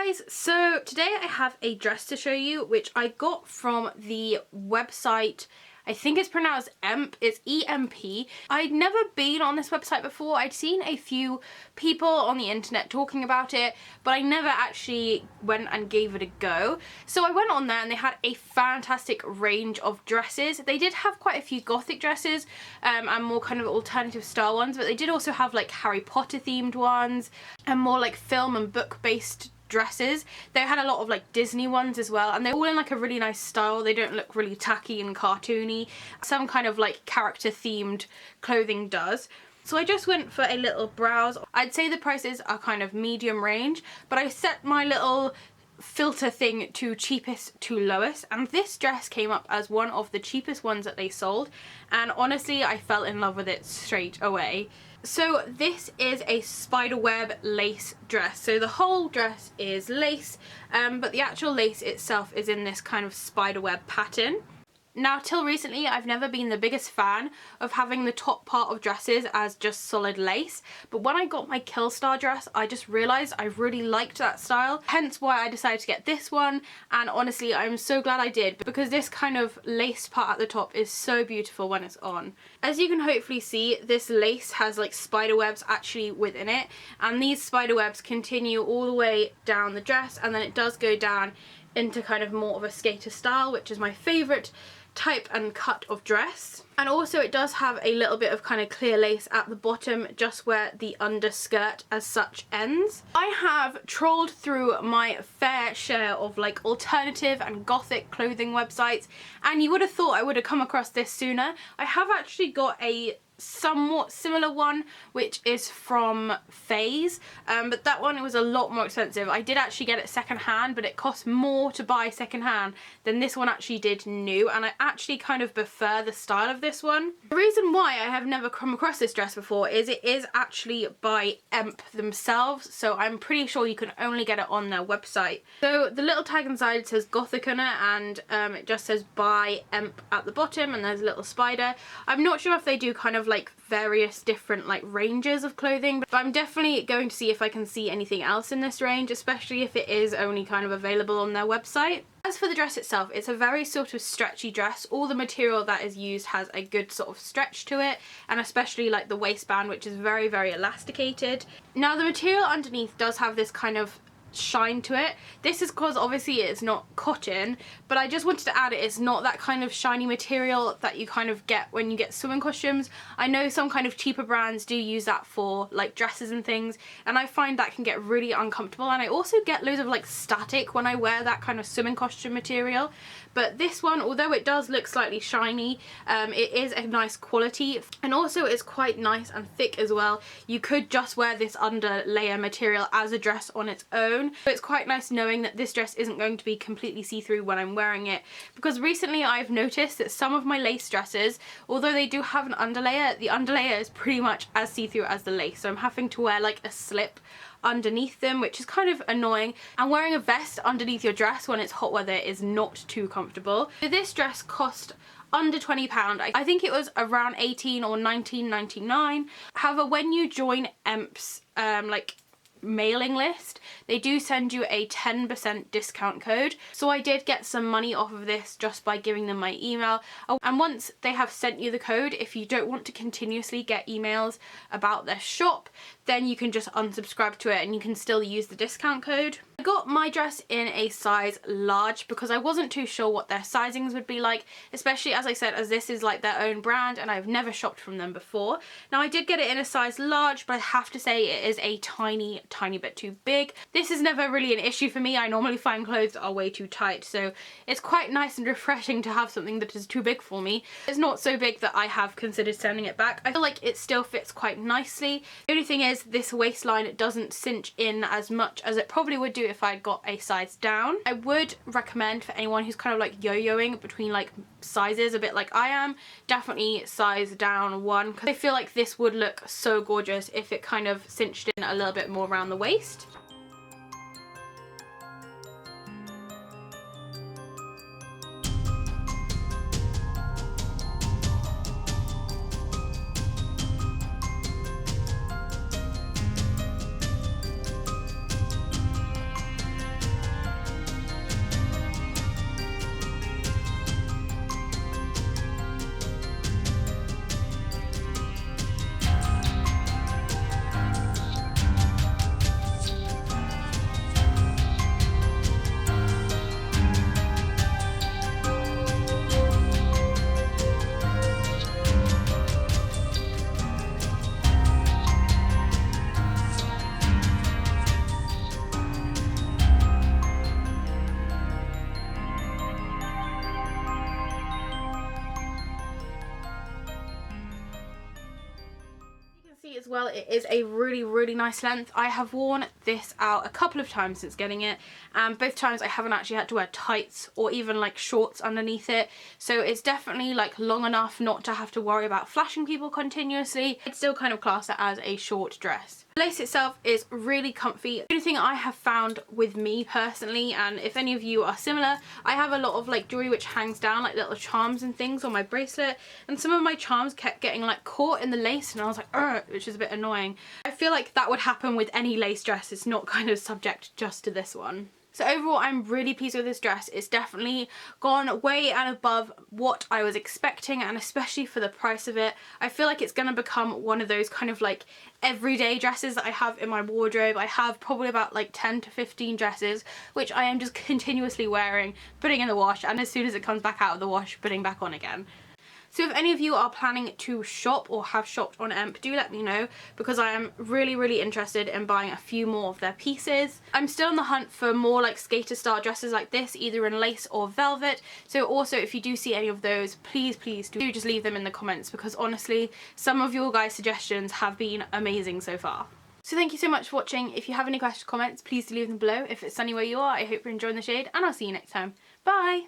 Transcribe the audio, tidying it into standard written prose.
guys, so today I have a dress to show you which I got from the website. I think it's pronounced EMP, it's EMP. I'd never been on this website before. I'd seen a few people on the internet talking about it, but I never actually went and gave it a go. So I went on there and they had a fantastic range of dresses. They did have quite a few gothic dresses and more kind of alternative style ones, but they did also have like Harry Potter themed ones and more like film and book based dresses. They had a lot of like Disney ones as well, and they're all in like a really nice style. They don't look really tacky and cartoony. Some kind of like character themed clothing does. So I just went for a little browse. I'd say the prices are kind of medium range, but I set my little filter thing to cheapest to lowest, and this dress came up as one of the cheapest ones that they sold, and honestly I fell in love with it straight away. So this is a spiderweb lace dress. So the whole dress is lace, but the actual lace itself is in this kind of spiderweb pattern. Now, till recently, I've never been the biggest fan of having the top part of dresses as just solid lace, but when I got my Killstar dress, I just realised I really liked that style, hence why I decided to get this one, and honestly, I'm so glad I did, because this kind of lace part at the top is so beautiful when it's on. As you can hopefully see, this lace has like spider webs actually within it, and these spider webs continue all the way down the dress, and then it does go down into kind of more of a skater style, which is my favourite type and cut of dress. And also it does have a little bit of kind of clear lace at the bottom, just where the underskirt as such ends. I have trolled through my fair share of like alternative and gothic clothing websites, and you would have thought I would have come across this sooner. I have actually got a somewhat similar one which is from Phase, but that one was a lot more expensive. I did actually get it second hand, but it cost more to buy second hand than this one actually did new, and I actually kind of prefer the style of this one. The reason why I have never come across this dress before is it is actually by EMP themselves, so I'm pretty sure you can only get it on their website. So the little tag inside says Gothic on it, and it just says by EMP at the bottom, and there's a little spider. I'm not sure if they do kind of like various different like ranges of clothing, but I'm definitely going to see if I can see anything else in this range, especially if it is only kind of available on their website. As for the dress itself, it's a very sort of stretchy dress. All the material that is used has a good sort of stretch to it, and especially like the waistband, which is very, very elasticated. Now the material underneath does have this kind of shine to it. This is because obviously it's not cotton, but I just wanted to add it's not that kind of shiny material that you kind of get when you get swimming costumes. I know some kind of cheaper brands do use that for like dresses and things, and I find that can get really uncomfortable, and I also get loads of like static when I wear that kind of swimming costume material. But this one, although it does look slightly shiny, it is a nice quality, and also it's quite nice and thick as well. You could just wear this under layer material as a dress on its own. So it's quite nice knowing that this dress isn't going to be completely see-through when I'm wearing it, because recently I've noticed that some of my lace dresses, although they do have an underlayer, the underlayer is pretty much as see-through as the lace, so I'm having to wear like a slip underneath them, which is kind of annoying, and wearing a vest underneath your dress when it's hot weather is not too comfortable. So this dress cost under £20. I think it was around 18 or 19.99. However, when you join EMP's like mailing list, they do send you a 10% discount code, so I did get some money off of this just by giving them my email. And once they have sent you the code, if you don't want to continuously get emails about their shop, then you can just unsubscribe to it and you can still use the discount code. I got my dress in a size large because I wasn't too sure what their sizings would be like, especially as I said, as this is like their own brand and I've never shopped from them before. Now I did get it in a size large, but I have to say it is a tiny bit too big. This is never really an issue for me. I normally find clothes that are way too tight, so it's quite nice and refreshing to have something that is too big for me. It's not so big that I have considered sending it back. I feel like it still fits quite nicely. The only thing is this waistline, it doesn't cinch in as much as it probably would do if I got a size down. I would recommend for anyone who's kind of like yo-yoing between like sizes a bit like I am, definitely size down one, because I feel like this would look so gorgeous if it kind of cinched in a little bit more around the waist. as well, it is a really nice length. I have worn this out a couple of times since getting it, and both times I haven't actually had to wear tights or even like shorts underneath it, so it's definitely like long enough not to have to worry about flashing people continuously. I'd still kind of class it as a short dress. The lace itself is really comfy. The only thing I have found with me personally, and if any of you are similar, I have a lot of like jewelry which hangs down, like little charms and things on my bracelet, and some of my charms kept getting like caught in the lace, and I was like, ugh, which is a bit annoying. I feel like that would happen with any lace dress. It's not kind of subject just to this one. So overall, I'm really pleased with this dress. It's definitely gone way and above what I was expecting, and especially for the price of it. I feel like it's going to become one of those kind of like everyday dresses that I have in my wardrobe. I have probably about like 10 to 15 dresses, which I am just continuously wearing, putting in the wash, and as soon as it comes back out of the wash, putting back on again. So if any of you are planning to shop or have shopped on EMP, do let me know, because I am really interested in buying a few more of their pieces. I'm still on the hunt for more like skater style dresses like this, either in lace or velvet. So also if you do see any of those, please do just leave them in the comments, because honestly, some of your guys' suggestions have been amazing so far. So thank you so much for watching. If you have any questions or comments, please do leave them below. If it's sunny where you are, I hope you're enjoying the shade, and I'll see you next time. Bye!